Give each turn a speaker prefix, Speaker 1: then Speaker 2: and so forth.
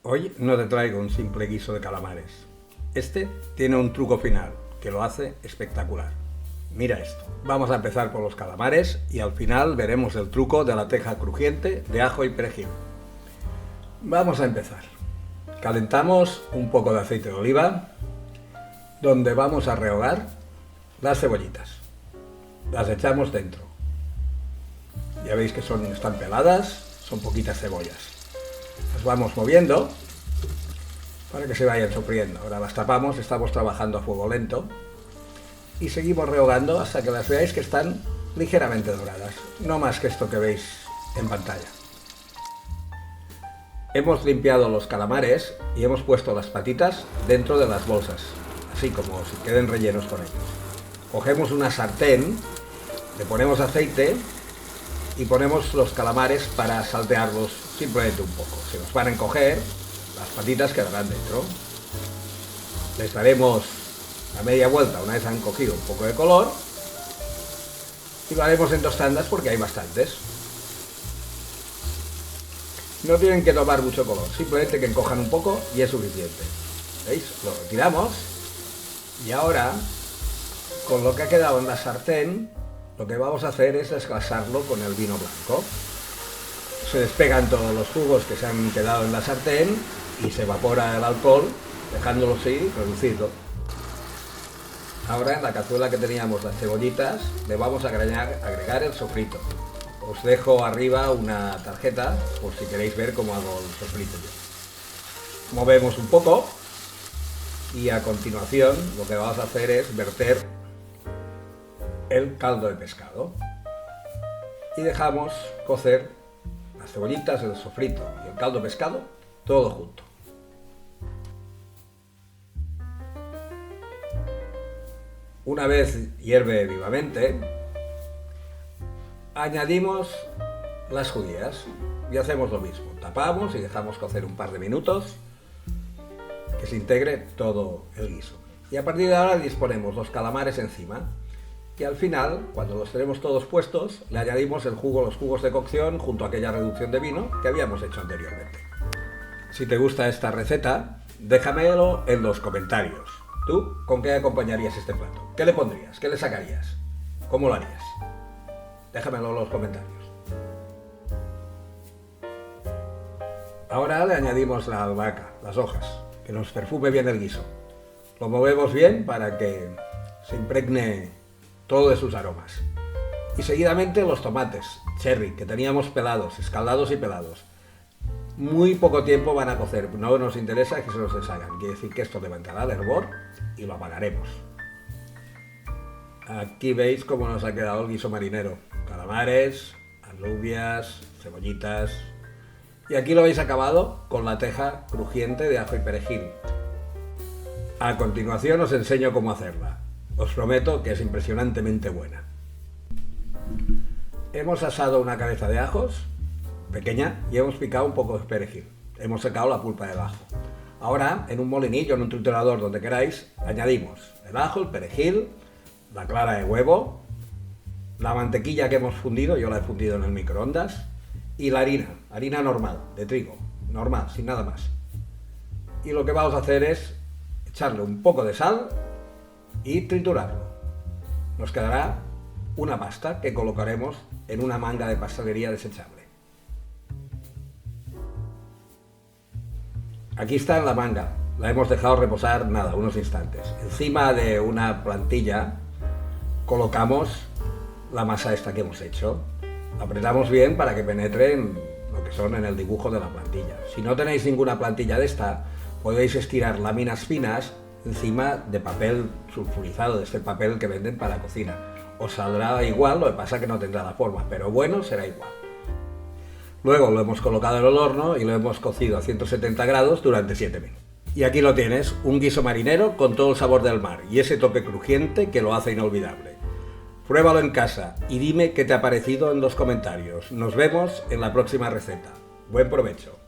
Speaker 1: Hoy no te traigo un simple guiso de calamares. Este tiene un truco final que lo hace espectacular. Mira esto. Vamos a empezar por los calamares y al final veremos el truco de la teja crujiente de ajo y perejil. Vamos a empezar. Calentamos un poco de aceite de oliva donde vamos a rehogar las cebollitas. Las echamos dentro. Ya veis que están peladas, son poquitas cebollas. Las vamos moviendo para que se vayan sofriendo. Ahora las tapamos, estamos trabajando a fuego lento y seguimos rehogando hasta que las veáis que están ligeramente doradas, no más que esto que veis en pantalla. Hemos limpiado los calamares y hemos puesto las patitas dentro de las bolsas, así como si queden rellenos con ellos. Cogemos una sartén, le ponemos aceite y ponemos los calamares para saltearlos simplemente un poco. Se nos van a encoger, las patitas quedarán dentro. Les daremos la media vuelta una vez han cogido un poco de color y lo haremos en dos tandas porque hay bastantes. No tienen que tomar mucho color, simplemente que encojan un poco y es suficiente. ¿Veis? Lo retiramos y ahora, con lo que ha quedado en la sartén, lo que vamos a hacer es desgrasarlo con el vino blanco. Se despegan todos los jugos que se han quedado en la sartén y se evapora el alcohol, dejándolo así reducido. Ahora en la cazuela que teníamos las cebollitas le vamos a agregar el sofrito. Os dejo arriba una tarjeta por si queréis ver cómo hago el sofrito yo. Movemos un poco y a continuación lo que vamos a hacer es verter el caldo de pescado y dejamos cocer las cebollitas, el sofrito y el caldo de pescado todo junto. Una vez hierve vivamente, añadimos las judías y hacemos lo mismo. Tapamos y dejamos cocer un par de minutos que se integre todo el guiso. Y a partir de ahora disponemos los calamares encima. Y al final, cuando los tenemos todos puestos, le añadimos los jugos de cocción junto a aquella reducción de vino que habíamos hecho anteriormente. Si te gusta esta receta, déjamelo en los comentarios. ¿Tú con qué acompañarías este plato? ¿Qué le pondrías? ¿Qué le sacarías? ¿Cómo lo harías? Déjamelo en los comentarios. Ahora le añadimos la albahaca, las hojas, que nos perfume bien el guiso. Lo movemos bien para que se impregne todo de sus aromas. Y seguidamente los tomates cherry que teníamos pelados, escaldados y pelados. Muy poco tiempo van a cocer, no nos interesa que se nos deshagan, quiere decir que esto levantará el hervor y lo apagaremos. Aquí veis cómo nos ha quedado el guiso marinero, calamares, alubias, cebollitas y aquí lo habéis acabado con la teja crujiente de ajo y perejil. A continuación os enseño cómo hacerla. Os prometo que es impresionantemente buena. Hemos asado una cabeza de ajos pequeña y hemos picado un poco de perejil. Hemos secado la pulpa del ajo. Ahora, en un molinillo, en un triturador, donde queráis, añadimos el ajo, el perejil, la clara de huevo, la mantequilla que hemos fundido, yo la he fundido en el microondas, y la harina normal, de trigo, normal, sin nada más. Y lo que vamos a hacer es echarle un poco de sal y triturarlo. Nos quedará una pasta que colocaremos en una manga de pastelería desechable. Aquí está en la manga, la hemos dejado reposar unos instantes. Encima de una plantilla colocamos la masa esta que hemos hecho. Apretamos bien para que penetre en lo que son en el dibujo de la plantilla. Si no tenéis ninguna plantilla de esta, podéis estirar láminas finas encima de papel sulfurizado, de este papel que venden para cocina. Os saldrá igual, lo que pasa es que no tendrá la forma, pero bueno, será igual. Luego lo hemos colocado en el horno y lo hemos cocido a 170 grados durante 7 minutos. Y aquí lo tienes, un guiso marinero con todo el sabor del mar y ese toque crujiente que lo hace inolvidable. Pruébalo en casa y dime qué te ha parecido en los comentarios. Nos vemos en la próxima receta. Buen provecho.